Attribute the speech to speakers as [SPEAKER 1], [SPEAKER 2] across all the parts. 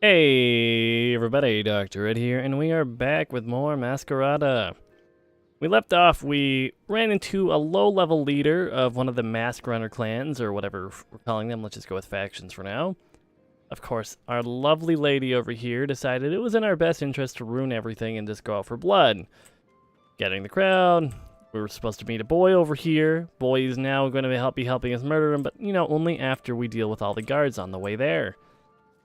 [SPEAKER 1] Hey everybody, Dr. Ed here, and we are back with more Masquerada. We left off, we ran into a low-level leader of one of the Mask Runner clans, or whatever we're calling them. Let's just go with factions for now. Of course, our lovely lady over here decided it was in our best interest to ruin everything and just go out for blood. Getting the crowd. We were supposed to meet a boy over here. Boy is now going to be helping us murder him, but, only after we deal with all the guards on the way there.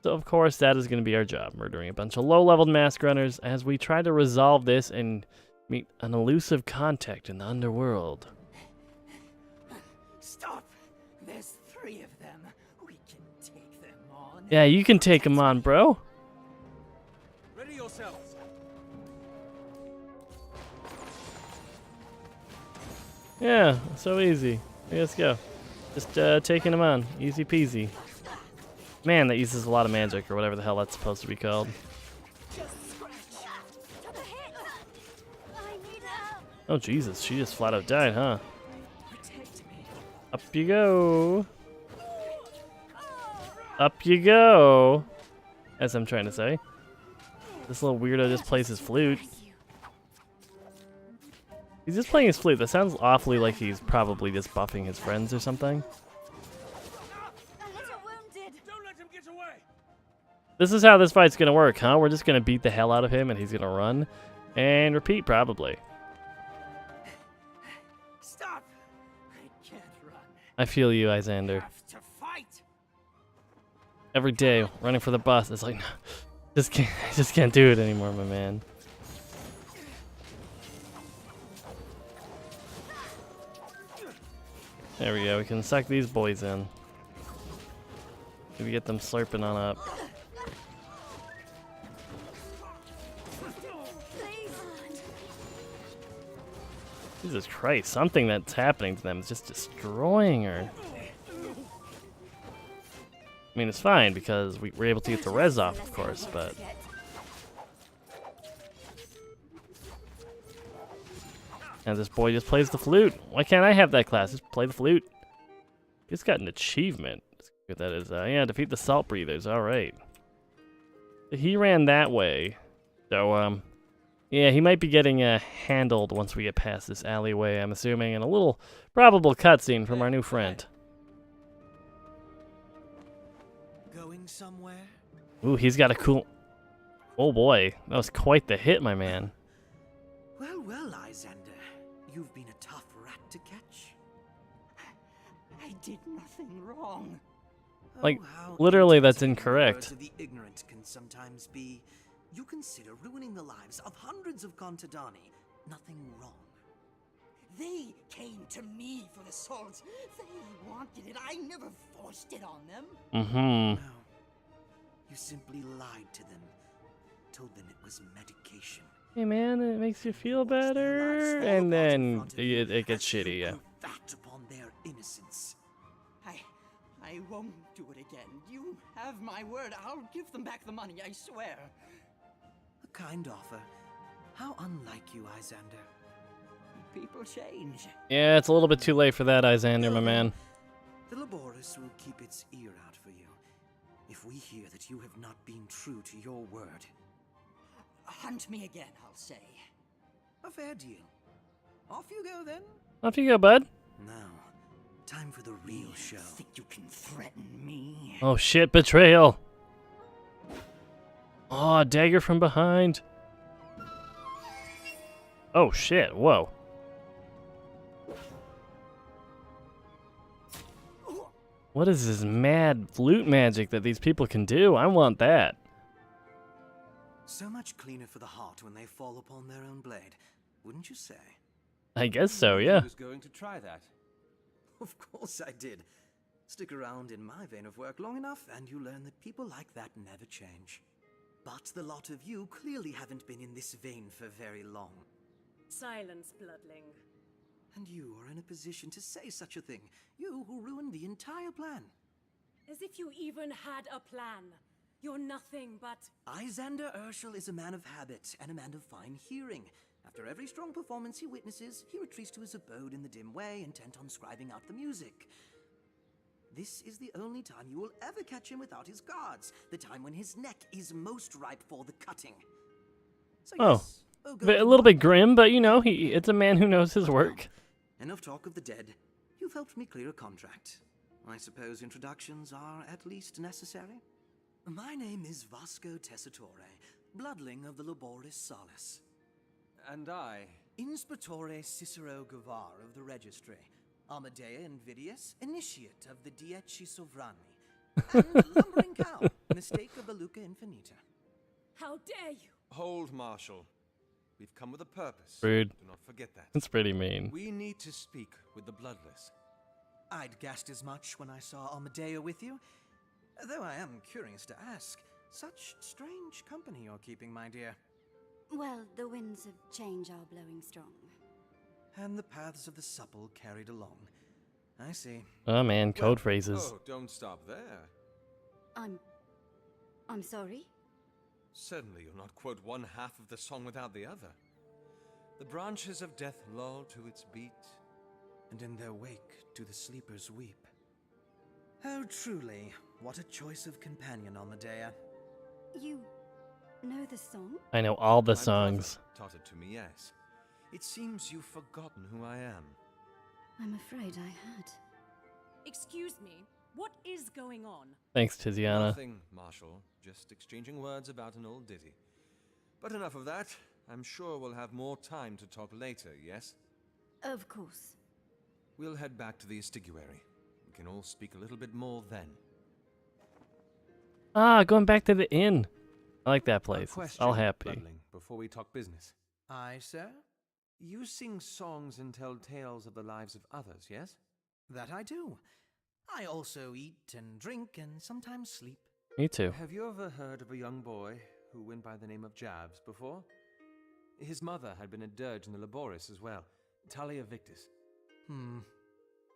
[SPEAKER 1] So, of course, that is going to be our job, murdering a bunch of low-leveled mask runners as we try to resolve this and meet an elusive contact in the underworld.
[SPEAKER 2] Stop! There's 3 of them. We can take them on.
[SPEAKER 1] Yeah, you can take them on, bro.
[SPEAKER 3] Ready yourselves.
[SPEAKER 1] Yeah, so easy. Okay, let's go. Just taking them on. Easy peasy. Man, that uses a lot of magic, or whatever the hell that's supposed to be called. Oh, Jesus, she just flat out died, huh? Up you go. Up you go. As I'm trying to say. This little weirdo just plays his flute. He's just playing his flute. That sounds awfully like he's probably just buffing his friends or something. This is how this fight's gonna work, huh? We're just gonna beat the hell out of him and he's gonna run. And repeat, probably.
[SPEAKER 2] Stop! I can't run.
[SPEAKER 1] I feel you, Isander.
[SPEAKER 2] Have to fight.
[SPEAKER 1] Every day, running for the bus, it's like, I just can't do it anymore, my man. There we go, we can suck these boys in. Maybe get them slurping on up. Jesus Christ, something that's happening to them is just destroying her. I mean, it's fine because we were able to get the res off, of course, but... And this boy just plays the flute. Why can't I have that class? Just play the flute. He's got an achievement. What that is. Yeah, defeat the salt breathers. Alright. He ran that way. So, yeah, he might be getting handled once we get past this alleyway, I'm assuming, and a little probable cutscene from our new friend.
[SPEAKER 2] Going somewhere?
[SPEAKER 1] Ooh, he's got a cool... Oh boy, that was quite the hit, my man.
[SPEAKER 2] Well, Isander. You've been a tough rat to catch. I did nothing wrong.
[SPEAKER 1] Like,
[SPEAKER 2] how
[SPEAKER 1] literally, that's
[SPEAKER 2] entertaining
[SPEAKER 1] incorrect.
[SPEAKER 2] words of the ignorant can sometimes be. You consider ruining the lives of hundreds of Contadani nothing wrong. They came to me for the salt. They wanted it. I never forced it on them.
[SPEAKER 1] Mm-hmm.
[SPEAKER 2] No. You simply lied to them. Told them it was medication.
[SPEAKER 1] Hey man, it makes you feel better, and then it gets shitty, yeah.
[SPEAKER 2] That upon their innocence. I won't do it again. You have my word. I'll give them back the money, I swear. A kind offer. How unlike you, Isander. People change.
[SPEAKER 1] Yeah, it's a little bit too late for that, Isander, my man.
[SPEAKER 2] The Laboris will keep its ear out for you. If we hear that you have not been true to your word. Hunt me again, I'll say. A fair deal. Off you go, then.
[SPEAKER 1] Off you go, bud.
[SPEAKER 2] Now, time for the real show. Think you can threaten me?
[SPEAKER 1] Oh shit, betrayal. Oh, dagger from behind. Oh shit, whoa. What is this mad flute magic that these people can do? I want that.
[SPEAKER 2] So much cleaner for the heart when they fall upon their own blade, wouldn't you say?
[SPEAKER 1] I guess so, yeah.
[SPEAKER 3] I was going to try that.
[SPEAKER 2] Of course I did. Stick around in my vein of work long enough, and you learn that people like that never change. But the lot of you clearly haven't been in this vein for very long.
[SPEAKER 4] Silence, bloodling.
[SPEAKER 2] And you are in a position to say such a thing. You who ruined the entire plan.
[SPEAKER 4] As if you even had a plan. You're nothing but...
[SPEAKER 2] Isander Urshel is a man of habit and a man of fine hearing. After every strong performance he witnesses, he retreats to his abode in the dim way, intent on scribing out the music. This is the only time you will ever catch him without his guards. The time when his neck is most ripe for the cutting. So
[SPEAKER 1] Oh.
[SPEAKER 2] yes,
[SPEAKER 1] A little bit grim, but you know, it's a man who knows his work.
[SPEAKER 2] Enough talk of the dead. You've helped me clear a contract. I suppose introductions are at least necessary? My name is Vasco Tessitore, bloodling of the Laboris Salis.
[SPEAKER 3] And I...
[SPEAKER 2] Inspectore Cicero Guvar of the Registry. Amadea Invidius, initiate of the Dieci Sovrani. And lumbering cow, mistake of the Luca Infinita.
[SPEAKER 4] How dare you?
[SPEAKER 3] Hold, Marshal. We've come with a purpose.
[SPEAKER 1] Rude.
[SPEAKER 3] Do not forget that.
[SPEAKER 1] It's pretty mean.
[SPEAKER 3] We need to speak with the Bloodless.
[SPEAKER 2] I'd guessed as much when I saw Amadea with you. Though I am curious to ask, such strange company you're keeping, my dear.
[SPEAKER 5] Well, the winds of change are blowing strong.
[SPEAKER 2] And the paths of the supple carried along. I see.
[SPEAKER 1] Oh man, code phrases.
[SPEAKER 3] Oh, don't stop there.
[SPEAKER 5] I'm sorry?
[SPEAKER 3] Certainly you'll not quote one half of the song without the other. The branches of death lull to its beat,
[SPEAKER 2] And in their wake do the sleepers weep. Oh, truly, what a choice of companion, Amadea.
[SPEAKER 5] You know the song?
[SPEAKER 1] I know all the
[SPEAKER 3] My
[SPEAKER 1] songs.
[SPEAKER 3] brother taught it to me, yes. It seems you've forgotten who I am.
[SPEAKER 5] I'm afraid I had.
[SPEAKER 4] Excuse me, what is going on?
[SPEAKER 1] Thanks, Tiziana.
[SPEAKER 3] Nothing, Marshal. Just exchanging words about an old ditty. But enough of that. I'm sure we'll have more time to talk later, yes?
[SPEAKER 5] Of course.
[SPEAKER 3] We'll head back to the Estiguary. We can all speak a little bit more then.
[SPEAKER 1] Ah, going back to the inn. I like that
[SPEAKER 3] A
[SPEAKER 1] place. It's
[SPEAKER 3] question,
[SPEAKER 1] all happy.
[SPEAKER 3] Bloodling, before we talk business.
[SPEAKER 2] Aye, sir?
[SPEAKER 3] You sing songs and tell tales of the lives of others, yes?
[SPEAKER 2] That I do. I also eat and drink and sometimes sleep.
[SPEAKER 1] Me too.
[SPEAKER 3] Have you ever heard of a young boy who went by the name of Jabs before? His mother had been a dirge in the Laboris as well. Talia Victus.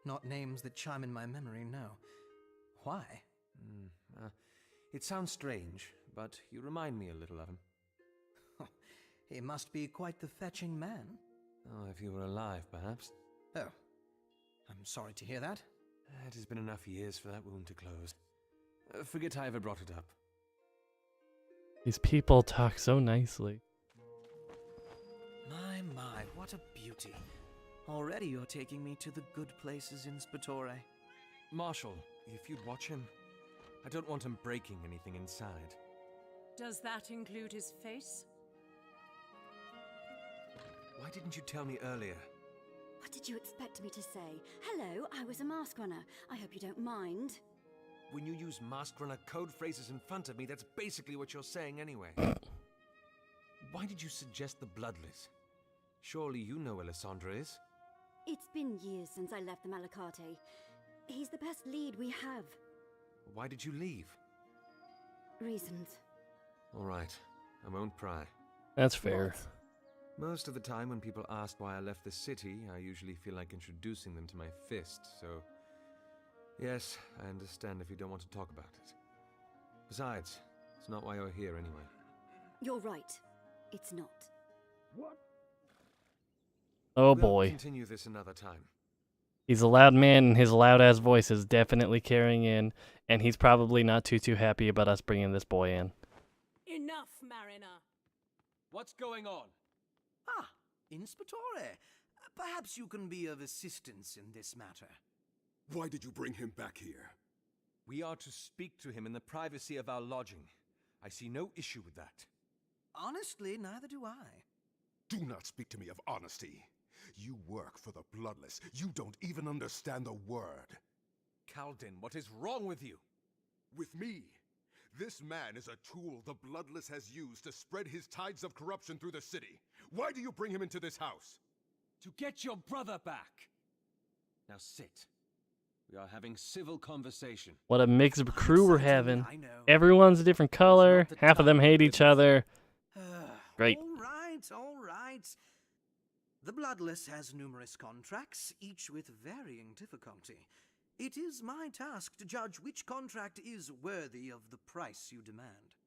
[SPEAKER 2] Not names that chime in my memory, no. Why?
[SPEAKER 3] It sounds strange, but you remind me a little of him.
[SPEAKER 2] He must be quite the fetching man.
[SPEAKER 3] Oh, if you were alive, perhaps.
[SPEAKER 2] Oh, I'm sorry to hear that.
[SPEAKER 3] It has been enough years for that wound to close. Forget I ever brought it up.
[SPEAKER 1] These people talk so nicely.
[SPEAKER 2] My, what a beauty. Already you're taking me to the good places in Spatore.
[SPEAKER 3] Marshal, if you'd watch him, I don't want him breaking anything inside.
[SPEAKER 4] Does that include his face?
[SPEAKER 3] Why didn't you tell me earlier?
[SPEAKER 5] What did you expect me to say? Hello, I was a mask runner. I hope you don't mind.
[SPEAKER 3] When you use mask runner code phrases in front of me, that's basically what you're saying anyway. Why did you suggest the Bloodless? Surely you know where Lysandra is.
[SPEAKER 5] It's been years since I left the Malacate. He's the best lead we have.
[SPEAKER 3] Why did you leave?
[SPEAKER 5] Reasons.
[SPEAKER 3] All right, I won't pry.
[SPEAKER 1] That's fair.
[SPEAKER 3] Most of the time when people ask why I left the city, I usually feel like introducing them to my fist, so... Yes, I understand if you don't want to talk about it. Besides, it's not why you're here anyway.
[SPEAKER 5] You're right. It's not.
[SPEAKER 1] Oh
[SPEAKER 3] We'll
[SPEAKER 1] boy.
[SPEAKER 3] continue this another time.
[SPEAKER 1] He's a loud man, and his loud-ass voice is definitely carrying in, and he's probably not too happy about us bringing this boy in.
[SPEAKER 4] Enough, Mariner.
[SPEAKER 3] What's going on?
[SPEAKER 2] Ah, Inspectore. Perhaps you can be of assistance in this matter.
[SPEAKER 6] Why did you bring him back here?
[SPEAKER 3] We are to speak to him in the privacy of our lodging. I see no issue with that.
[SPEAKER 2] Honestly, neither do I.
[SPEAKER 6] Do not speak to me of honesty. You work for the Bloodless. You don't even understand the word.
[SPEAKER 3] Kaldin, what is wrong with you?
[SPEAKER 6] With me, this man is a tool the Bloodless has used to spread his tides of corruption through the city. Why do you bring him into this house?
[SPEAKER 3] To get your brother back. Now sit. We are having civil conversation.
[SPEAKER 1] What a mixed crew we're having.
[SPEAKER 2] I know.
[SPEAKER 1] Everyone's a different color. Half of them hate each other. Great.
[SPEAKER 2] All right. The Bloodless has numerous contracts, each with varying difficulty. It is my task to judge which contract is worthy of the price you demand.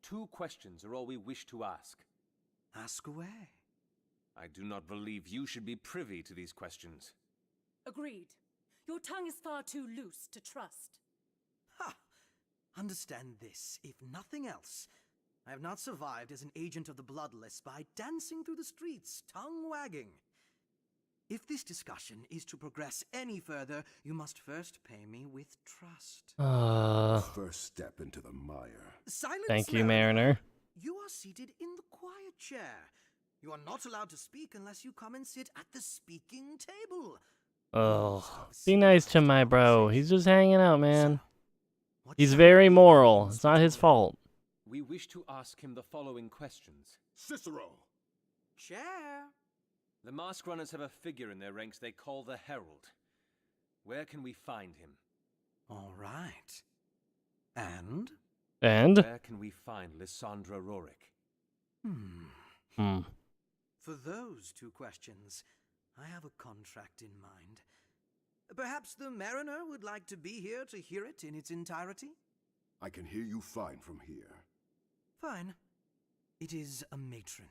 [SPEAKER 3] 2 questions are all we wish to ask.
[SPEAKER 2] Ask away.
[SPEAKER 3] I do not believe you should be privy to these questions.
[SPEAKER 4] Agreed. Your tongue is far too loose to trust.
[SPEAKER 2] Ha! Understand this, if nothing else. I have not survived as an agent of the bloodless by dancing through the streets, tongue wagging. If this discussion is to progress any further, you must first pay me with trust.
[SPEAKER 6] First step into the mire.
[SPEAKER 2] Silence,
[SPEAKER 1] Thank you,
[SPEAKER 2] Mariner.
[SPEAKER 1] Mariner.
[SPEAKER 2] You are seated in the quiet chair. You are not allowed to speak unless you come and sit at the speaking table.
[SPEAKER 1] Oh, be nice to my bro. He's just hanging out, man.
[SPEAKER 2] So, what
[SPEAKER 1] He's
[SPEAKER 2] shall
[SPEAKER 1] very
[SPEAKER 2] we
[SPEAKER 1] moral.
[SPEAKER 2] do,
[SPEAKER 1] It's not his
[SPEAKER 2] Mr.
[SPEAKER 1] fault.
[SPEAKER 3] We wish to ask him the following questions.
[SPEAKER 6] Cicero!
[SPEAKER 2] Chair.
[SPEAKER 3] The mask runners have a figure in their ranks they call the Herald. Where can we find him?
[SPEAKER 2] All right. And?
[SPEAKER 3] Where can we find Lysandra Rorik?
[SPEAKER 2] For those two questions, I have a contract in mind. Perhaps the Mariner would like to be here to hear it in its entirety?
[SPEAKER 6] I can hear you fine from here.
[SPEAKER 2] Fine. It is a matron.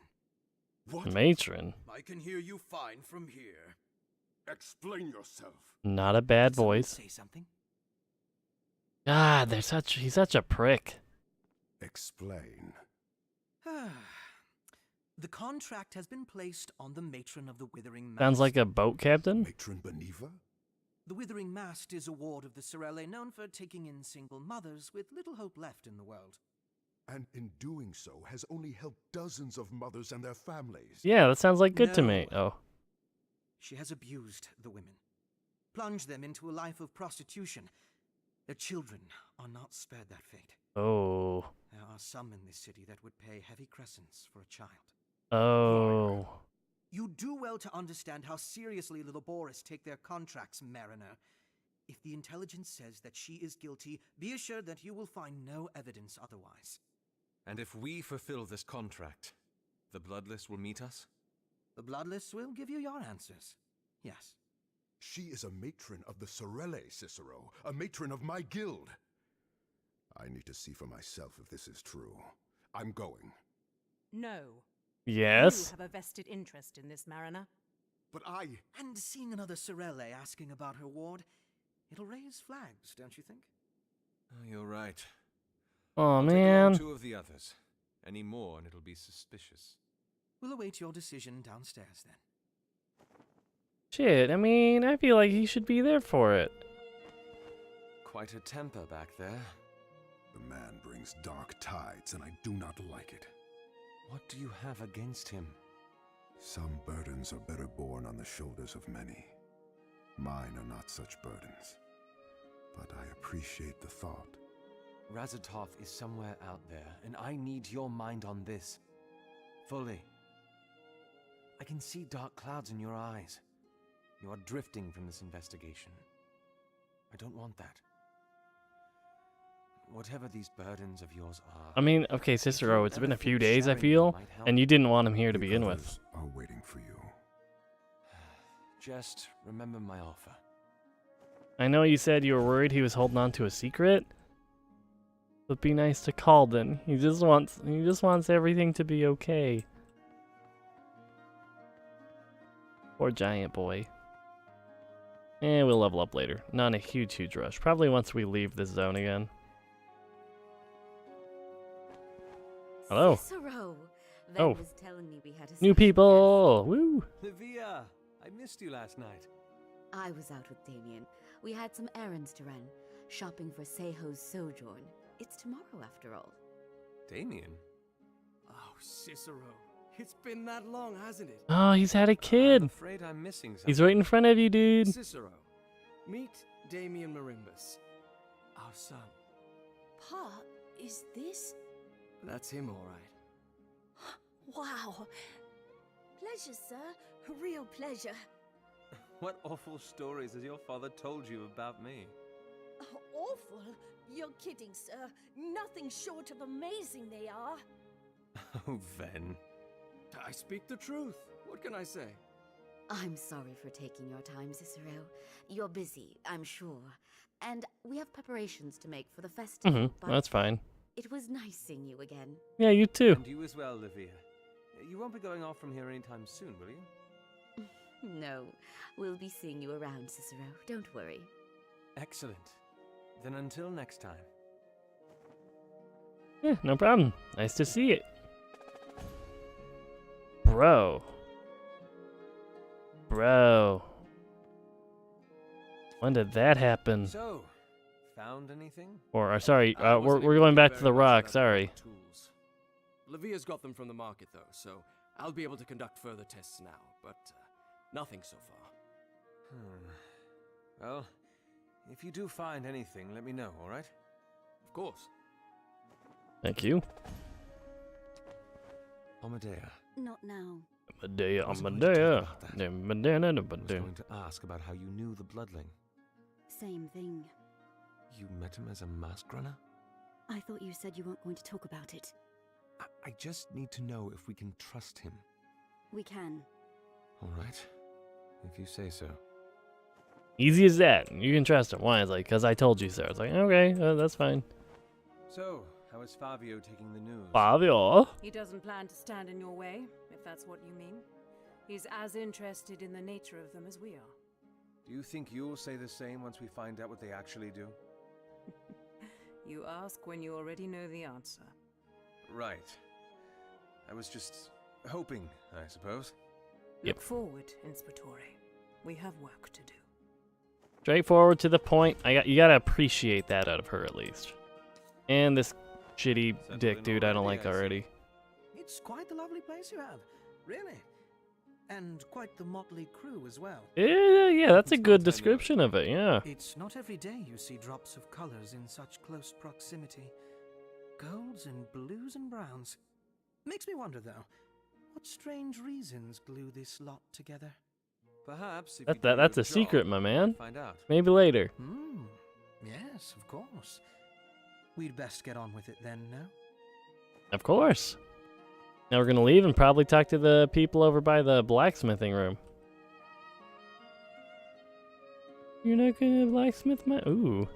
[SPEAKER 6] What?
[SPEAKER 1] Matron.
[SPEAKER 2] I can hear you fine from here.
[SPEAKER 6] Explain yourself.
[SPEAKER 1] Not a bad
[SPEAKER 2] Someone
[SPEAKER 1] voice.
[SPEAKER 2] say something.
[SPEAKER 1] God, he's such a prick.
[SPEAKER 6] Explain.
[SPEAKER 2] The contract has been placed on the matron of the Withering Mast.
[SPEAKER 1] Sounds like a boat captain.
[SPEAKER 6] Matron Beneva?
[SPEAKER 2] The Withering Mast is a ward of the Sorelle known for taking in single mothers with little hope left in the world.
[SPEAKER 6] And in doing so, has only helped dozens of mothers and their families.
[SPEAKER 1] Yeah, that sounds like good to me.
[SPEAKER 2] No.
[SPEAKER 1] Oh.
[SPEAKER 2] She has abused the women, plunged them into a life of prostitution. Their children are not spared that fate.
[SPEAKER 1] Oh.
[SPEAKER 2] There are some in this city that would pay heavy crescents for a child.
[SPEAKER 1] Oh.
[SPEAKER 2] You do well to understand how seriously the laborious take their contracts, Mariner. If the intelligence says that she is guilty, be assured that you will find no evidence otherwise.
[SPEAKER 3] And if we fulfill this contract, the Bloodless will meet us?
[SPEAKER 2] The Bloodless will give you your answers. Yes.
[SPEAKER 6] She is a matron of the Sorelle, Cicero. A matron of my guild. I need to see for myself if this is true. I'm going.
[SPEAKER 4] No.
[SPEAKER 1] Yes.
[SPEAKER 4] You have a vested interest in this, Mariner.
[SPEAKER 6] But I...
[SPEAKER 2] And seeing another Sorelle asking about her ward, it'll raise flags, don't you think?
[SPEAKER 3] Oh, you're right.
[SPEAKER 1] Oh
[SPEAKER 3] I'll take along
[SPEAKER 1] man.
[SPEAKER 3] 2 of the others. Any more and it'll be suspicious.
[SPEAKER 2] We'll await your decision downstairs then.
[SPEAKER 1] Shit. I mean, I feel like he should be there for it.
[SPEAKER 3] Quite a temper back there.
[SPEAKER 6] The man brings dark tides, and I do not like it.
[SPEAKER 3] What do you have against him?
[SPEAKER 6] Some burdens are better borne on the shoulders of many. Mine are not such burdens. But I appreciate the thought.
[SPEAKER 3] Razatov is somewhere out there, and I need your mind on this. Fully. I can see dark clouds in your eyes. You are drifting from this investigation. I don't want that. Whatever these burdens of yours are...
[SPEAKER 1] I mean, okay, Cicero, it's been a few days, I feel, and you didn't want him here to begin with.
[SPEAKER 6] Others are waiting for you.
[SPEAKER 3] Just remember my offer.
[SPEAKER 1] I know you said you were worried he was holding on to a secret, but be nice to Calden. He just wants everything to be okay. Poor giant boy. And we'll level up later. Not in a huge rush. Probably once we leave this zone again. Hello.
[SPEAKER 5] Cicero.
[SPEAKER 1] Oh.
[SPEAKER 5] Was telling me we had a
[SPEAKER 1] New
[SPEAKER 5] special
[SPEAKER 1] people! Woo!
[SPEAKER 3] Livia, I missed you last night.
[SPEAKER 5] guest. I was out with Damien. We had some errands to run. Shopping for Seiho's sojourn. It's tomorrow, after all.
[SPEAKER 3] Damien?
[SPEAKER 7] Oh, Cicero. It's been that long, hasn't it?
[SPEAKER 1] Oh, he's had a
[SPEAKER 3] I'm
[SPEAKER 1] kid.
[SPEAKER 3] afraid I'm missing something.
[SPEAKER 1] He's right in front of you, dude.
[SPEAKER 7] Cicero, meet Damien Marimbus, our son.
[SPEAKER 5] Pa, is this?
[SPEAKER 7] That's him, all right.
[SPEAKER 5] Wow. Pleasure, sir. A real pleasure.
[SPEAKER 3] What awful stories has your father told you about me?
[SPEAKER 8] Awful? You're kidding, sir. Nothing short of amazing they are.
[SPEAKER 3] Oh, Ven.
[SPEAKER 7] I speak the truth. What can I say?
[SPEAKER 5] I'm sorry for taking your time, Cicero. You're busy, I'm sure. And we have preparations to make for the festival, but
[SPEAKER 1] That's fine.
[SPEAKER 5] it was nice seeing you again.
[SPEAKER 1] Yeah, you too.
[SPEAKER 3] And you as well, Livia. You won't be going off from here anytime soon, will you?
[SPEAKER 5] No, we'll be seeing you around, Cicero. Don't worry.
[SPEAKER 7] Excellent. Then until next time.
[SPEAKER 1] Yeah, no problem. Nice to see it. Bro. When did that happen?
[SPEAKER 3] So, found anything?
[SPEAKER 1] Or, sorry,
[SPEAKER 7] I
[SPEAKER 1] we're
[SPEAKER 7] wasn't able
[SPEAKER 1] going
[SPEAKER 7] to do
[SPEAKER 1] back to
[SPEAKER 7] very
[SPEAKER 1] the
[SPEAKER 7] much
[SPEAKER 1] rock,
[SPEAKER 7] about
[SPEAKER 1] sorry.
[SPEAKER 7] the tools. Lavia's got them from the market, though, so I'll be able to conduct further tests now, but nothing so far.
[SPEAKER 3] Well, if you do find anything, let me know, alright?
[SPEAKER 7] Of course.
[SPEAKER 1] Thank you.
[SPEAKER 3] Amadea.
[SPEAKER 8] Not now.
[SPEAKER 1] Amadea,
[SPEAKER 3] I was going to talk
[SPEAKER 1] Amadea.
[SPEAKER 3] about that. I was
[SPEAKER 1] Amadea.
[SPEAKER 3] going to ask about how you knew the bloodling.
[SPEAKER 8] Same thing.
[SPEAKER 3] You met him as a mask runner?
[SPEAKER 8] I thought you said you weren't going to talk about it.
[SPEAKER 3] I just need to know if we can trust him.
[SPEAKER 8] We can.
[SPEAKER 3] Alright. If you say so.
[SPEAKER 1] Easy as that. You can trust him. Why? It's like, because I told you so. It's like, okay, that's fine.
[SPEAKER 3] So, how is Fabio taking the news?
[SPEAKER 1] Fabio?
[SPEAKER 4] He doesn't plan to stand in your way, if that's what you mean. He's as interested in the nature of them as we are.
[SPEAKER 3] Do you think you'll say the same once we find out what they actually do?
[SPEAKER 4] You ask when you already know the answer.
[SPEAKER 3] Right. I was just hoping, I suppose.
[SPEAKER 1] Yep.
[SPEAKER 4] Look forward, Inspectore. We have work to do.
[SPEAKER 1] Straightforward to the point. You gotta appreciate that out of her at least. And this shitty
[SPEAKER 3] Settled
[SPEAKER 1] dick
[SPEAKER 3] in
[SPEAKER 1] dude I don't
[SPEAKER 3] already,
[SPEAKER 1] like
[SPEAKER 3] I see.
[SPEAKER 1] already.
[SPEAKER 2] It's quite the lovely place you have, really. And quite the motley crew as well.
[SPEAKER 1] Yeah, that's a
[SPEAKER 3] It's
[SPEAKER 1] good
[SPEAKER 3] not
[SPEAKER 1] description of it, yeah.
[SPEAKER 2] It's not every day you see drops of colors in such close proximity. Golds and blues and browns. Makes me wonder, though, what strange reasons glue this lot together?
[SPEAKER 3] Perhaps if
[SPEAKER 1] That's a secret, my man.
[SPEAKER 3] Find out.
[SPEAKER 1] Maybe later.
[SPEAKER 2] Yes, of course. We'd best get on with it then, no?
[SPEAKER 1] Of course. Now we're gonna leave and probably talk to the people over by the blacksmithing room. You're not gonna blacksmith my... Ooh.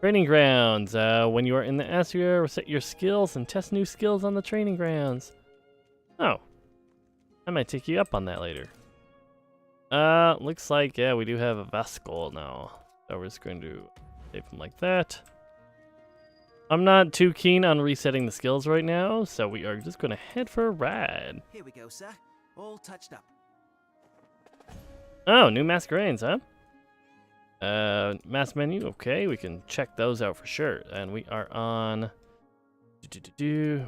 [SPEAKER 1] Training grounds. When you are in the estuary, set your skills and test new skills on the training grounds. Oh. I might take you up on that later. Looks like, yeah, we do have a Vascal now. So we're just going to save him like that. I'm not too keen on resetting the skills right now, so we are just going to head for a ride.
[SPEAKER 2] Here we go, sir. All touched up.
[SPEAKER 1] Oh, new Mascherines, huh? Mass menu, okay, we can check those out for sure. And we are on...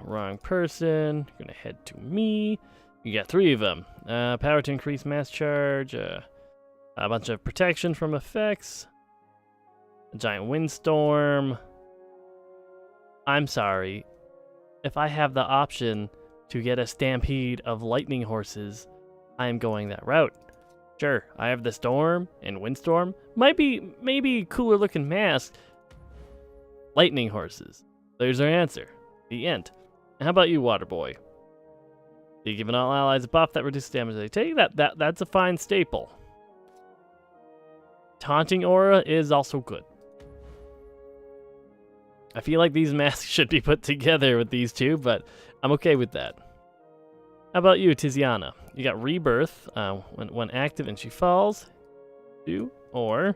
[SPEAKER 1] Wrong person. Gonna head to me. You got 3 of them. Power to increase mass charge. A bunch of protection from effects. A giant windstorm. I'm sorry. If I have the option to get a stampede of lightning horses, I'm going that route. Sure, I have the storm and windstorm. Maybe cooler looking mask. Lightning horses. There's our answer. The end. How about you, Waterboy? You giving all allies a buff that reduces damage they take? That's a fine staple. Taunting aura is also good. I feel like these masks should be put together with these two, but I'm okay with that. How about you, Tiziana? You got Rebirth, when active and she falls. Or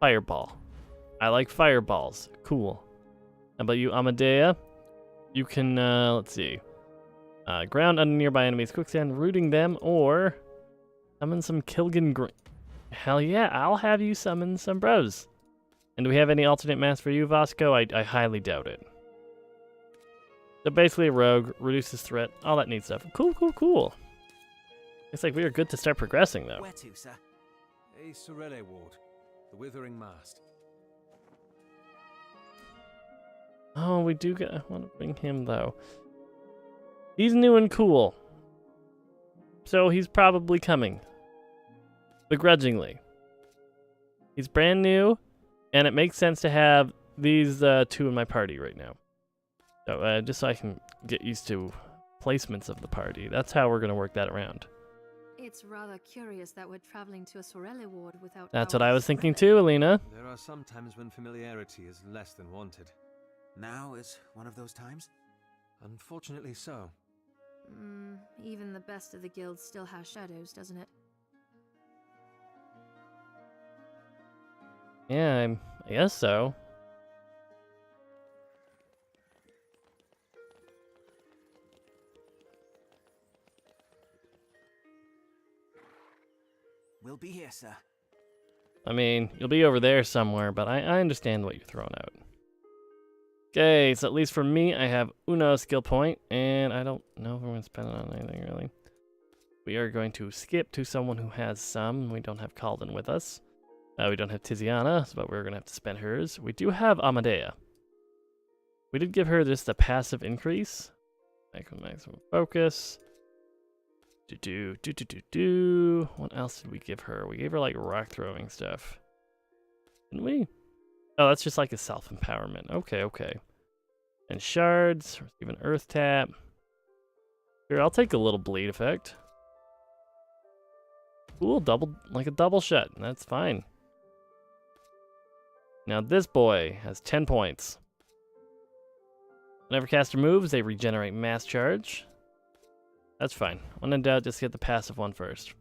[SPEAKER 1] Fireball. I like fireballs. Cool. How about you, Amadea? You can, let's see. Ground under nearby enemies, quicksand, rooting them, or summon some Kilgan Green. Hell yeah, I'll have you summon some bros. And do we have any alternate masks for you, Vasco? I highly doubt it. So basically a rogue, reduces threat, all that neat stuff. Cool. Looks like we are good to start progressing, though.
[SPEAKER 2] Where to, sir?
[SPEAKER 3] A Sorelle ward. The Withering Mast.
[SPEAKER 1] Oh, we do I want to bring him, though. He's new and cool. So he's probably coming. Begrudgingly. He's brand new, and it makes sense to have these 2 in my party right now. So, just so I can get used to placements of the party. That's how we're going to work that around.
[SPEAKER 9] It's rather curious that we're traveling to a Sorelle ward without...
[SPEAKER 1] That's
[SPEAKER 9] our
[SPEAKER 1] what I was thinking
[SPEAKER 9] Sorelle.
[SPEAKER 1] too, Alina.
[SPEAKER 3] There are some times when familiarity is less than wanted.
[SPEAKER 2] Now is one of those times?
[SPEAKER 3] Unfortunately so.
[SPEAKER 9] Even the best of the guilds still has shadows, doesn't it?
[SPEAKER 1] Yeah, I guess so.
[SPEAKER 2] We'll be here, sir.
[SPEAKER 1] I mean, you'll be over there somewhere, but I understand what you're throwing out. Okay, so at least for me, I have Uno skill point, and I don't know if we're going to spend it on anything, really. We are going to skip to someone who has some. We don't have Calden with us. We don't have Tiziana, but we're going to have to spend hers. We do have Amadea. We did give her just the passive increase. Maximum focus. What else did we give her? We gave her like rock throwing stuff. Didn't we? Oh, that's just like a self-empowerment. Okay. And shards. Even earth tap. Here, I'll take a little bleed effect. Cool, like a double shot. That's fine. Now this boy has 10 points. Whenever caster moves, they regenerate mass charge. That's fine. When in doubt, just get the passive one first.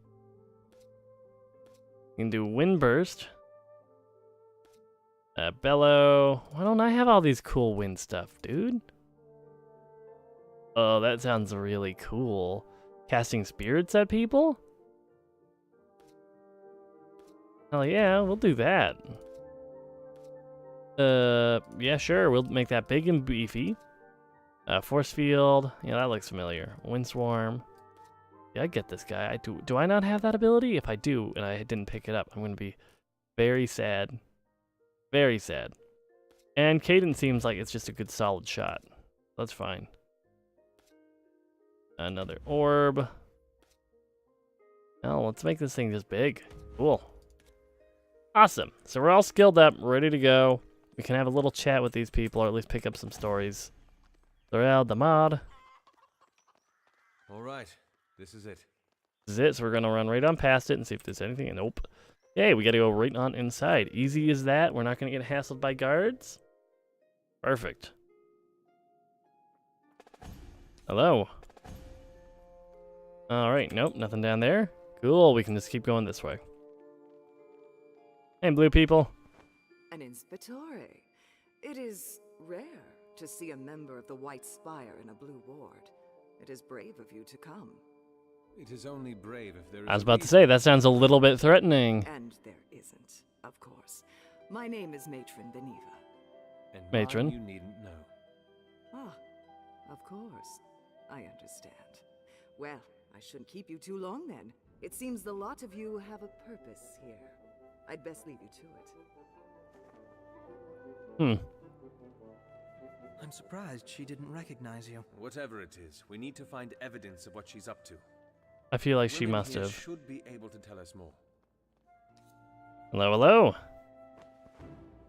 [SPEAKER 1] You can do wind burst. Bellow. Why don't I have all these cool wind stuff, dude? Oh, that sounds really cool. Casting spirits at people? Hell yeah, we'll do that. Yeah, sure. We'll make that big and beefy. Force field. Yeah, that looks familiar. Windswarm. Yeah, I get this guy. Do I not have that ability? If I do, and I didn't pick it up, I'm going to be very sad. Very sad. And Caden seems like it's just a good solid shot. That's fine. Another orb. Now, let's make this thing just big. Cool. Awesome. So we're all skilled up, ready to go. We can have a little chat with these people, or at least pick up some stories. Thorel, the mod.
[SPEAKER 3] All right, this is it.
[SPEAKER 1] This is it, so we're going to run right on past it and see if there's anything. Nope. Yay, we got to go right on inside. Easy as that. We're not going to get hassled by guards. Perfect. Hello. All right, nope, nothing down there. Cool, we can just keep going this way. Hey, blue people.
[SPEAKER 10] An inspectore. It is rare to see a member of the White Spire in a blue ward. It is brave of you to come.
[SPEAKER 3] It is only brave if there is.
[SPEAKER 1] I was about to say, that sounds a little bit threatening.
[SPEAKER 10] And there isn't, of course. My name is Matron Beneva.
[SPEAKER 3] And
[SPEAKER 1] Matron.
[SPEAKER 3] You needn't know.
[SPEAKER 10] Ah, of course. I understand. Well, I shouldn't keep you too long then. It seems the lot of you have a purpose here. I'd best leave you to it.
[SPEAKER 2] I'm surprised she didn't recognize you.
[SPEAKER 3] Whatever it is, we need to find evidence of what she's up to.
[SPEAKER 1] I feel like she
[SPEAKER 3] Women
[SPEAKER 1] must
[SPEAKER 3] here
[SPEAKER 1] have.
[SPEAKER 3] Should be able to tell us more.
[SPEAKER 1] Hello, hello.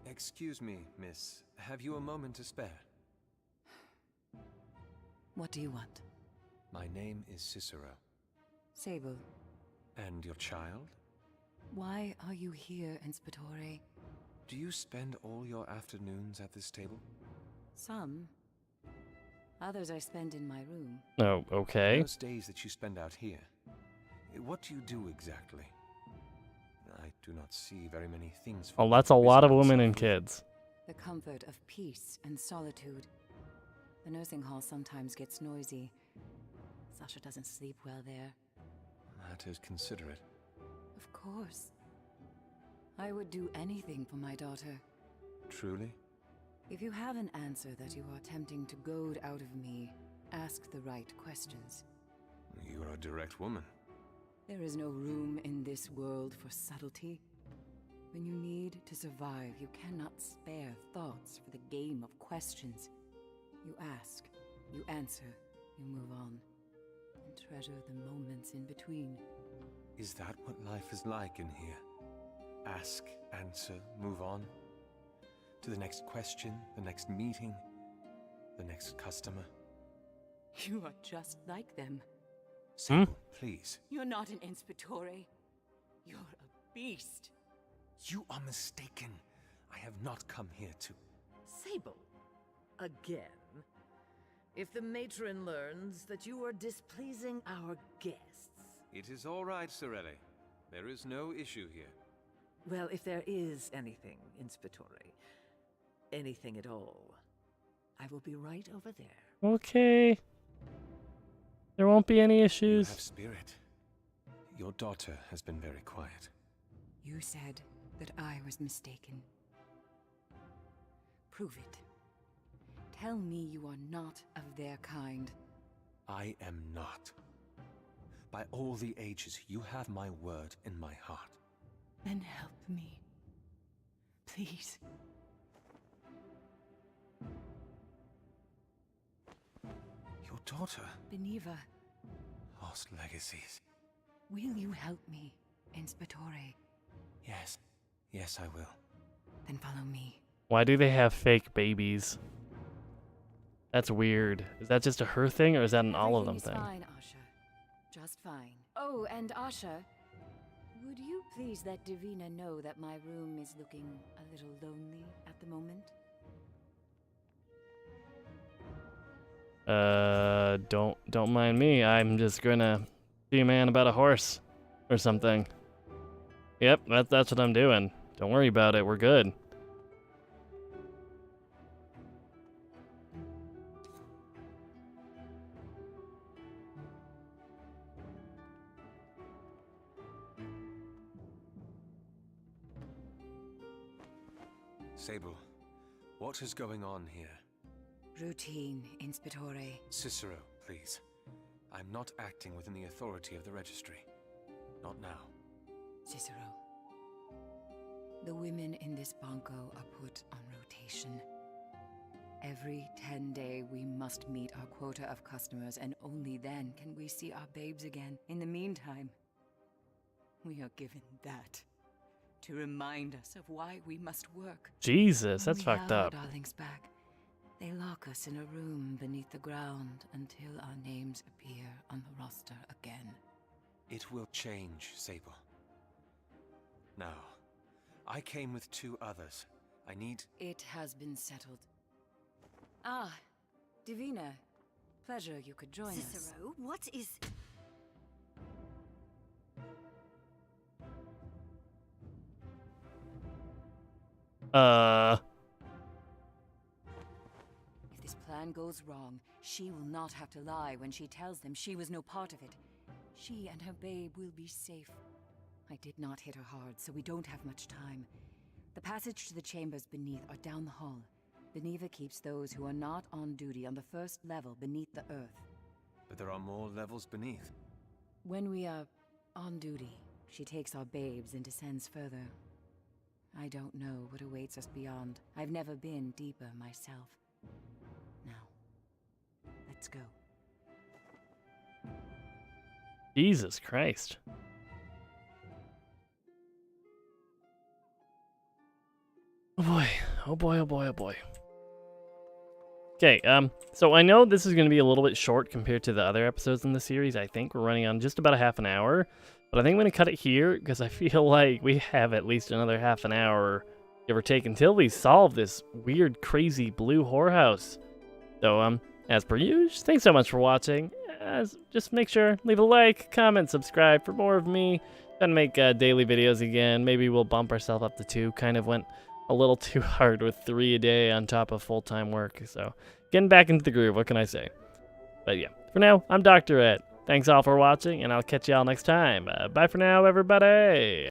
[SPEAKER 3] Excuse me, miss. Have you a moment to spare?
[SPEAKER 10] What do you want?
[SPEAKER 3] My name is Cicero.
[SPEAKER 10] Sable.
[SPEAKER 3] And your child?
[SPEAKER 10] Why are you here, Inspectore?
[SPEAKER 3] Do you spend all your afternoons at this table?
[SPEAKER 10] Some. Others I spend in my room.
[SPEAKER 1] Oh, okay.
[SPEAKER 3] Those days that you spend out here, what do you do exactly? I do not see very many things.
[SPEAKER 1] Oh, that's a lot of women and kids.
[SPEAKER 10] The comfort of peace and solitude. The nursing hall sometimes gets noisy. Sasha doesn't sleep well there.
[SPEAKER 3] That is considerate.
[SPEAKER 10] Of course. I would do anything for my daughter.
[SPEAKER 3] Truly?
[SPEAKER 10] If you have an answer that you are attempting to goad out of me, ask the right questions.
[SPEAKER 3] You are a direct woman.
[SPEAKER 10] There is no room in this world for subtlety. When you need to survive, you cannot spare thoughts for the game of questions. You ask, you answer, you move on, and treasure the moments in between.
[SPEAKER 3] Is that what life is like in here? Ask, answer, move on? To the next question, the next meeting, the next customer?
[SPEAKER 10] You are just like them.
[SPEAKER 3] Sable, please.
[SPEAKER 10] You're not an Inspectore. You're a beast.
[SPEAKER 3] You are mistaken. I have not come here to...
[SPEAKER 2] Sable? Again?
[SPEAKER 11] if the matron learns that you are displeasing our guests.
[SPEAKER 3] It is all right, Sorelli. There is no issue here.
[SPEAKER 11] Well, if there is anything, Inspectore, anything at all, I will be right over there.
[SPEAKER 1] Okay. There won't be any
[SPEAKER 3] You
[SPEAKER 1] issues.
[SPEAKER 3] have spirit. Your daughter has been very quiet.
[SPEAKER 10] You said that I was mistaken. Prove it. Tell me you are not of their kind.
[SPEAKER 3] I am not. By all the ages, you have my word in my heart.
[SPEAKER 10] Then help me. Please.
[SPEAKER 3] Your daughter?
[SPEAKER 10] Beneva,
[SPEAKER 3] Lost legacies.
[SPEAKER 10] will you help me, Inspectore?
[SPEAKER 3] Yes. Yes, I will.
[SPEAKER 10] Then follow me.
[SPEAKER 1] Why do they have fake babies? That's weird. Is that just a her thing, or is that an all of them
[SPEAKER 10] Everything
[SPEAKER 1] thing?
[SPEAKER 10] is fine, Asha. Just fine. Oh, and Asha, would you please let Divina know that my room is looking a little lonely at the moment?
[SPEAKER 1] Don't mind me. I'm just gonna see a man about a horse or something. Yep, that's what I'm doing. Don't worry about it. We're good.
[SPEAKER 3] Sable, what is going on here?
[SPEAKER 10] Routine, Inspectore.
[SPEAKER 3] Cicero, please. I'm not acting within the authority of the registry. Not now.
[SPEAKER 10] Cicero. The women in this banco are put on rotation. Every 10-day we must meet our quota of customers, and only then can we see our babes again. In the meantime, we are given that to remind us of why we must work.
[SPEAKER 1] Jesus, that's
[SPEAKER 10] When we
[SPEAKER 1] fucked
[SPEAKER 10] have
[SPEAKER 1] up.
[SPEAKER 10] Our darlings back, they lock us in a room beneath the ground until our names appear on the roster again.
[SPEAKER 3] It will change, Sable. Now, I came with 2 others. I need...
[SPEAKER 10] It has been settled. Ah, Divina. Pleasure you could join us.
[SPEAKER 8] Cicero, what is...
[SPEAKER 10] If this plan goes wrong, she will not have to lie when she tells them she was no part of it. She and her babe will be safe. I did not hit her hard, so we don't have much time. The passage to the chambers beneath are down the hall. Beneva keeps those who are not on duty on the first level beneath the earth.
[SPEAKER 3] But there are more levels beneath.
[SPEAKER 10] When we are on duty, she takes our babes and descends further. I don't know what awaits us beyond. I've never been deeper myself. Now, let's go.
[SPEAKER 1] Jesus Christ. Oh boy. Oh boy, oh boy, oh boy. Okay, so I know this is going to be a little bit short compared to the other episodes in the series. I think we're running on just about a half an hour. But I think I'm going to cut it here because I feel like we have at least another half an hour, give or take, until we solve this weird, crazy blue whorehouse. So, as per usual, thanks so much for watching. Just make sure, leave a like, comment, subscribe for more of me. Gonna make daily videos again. Maybe we'll bump ourselves up to 2. Kind of went a little too hard with 3 a day on top of full-time work. So, getting back into the groove, what can I say? But yeah, for now, I'm Dr. Ed. Thanks all for watching, and I'll catch y'all next time. Bye for now, everybody.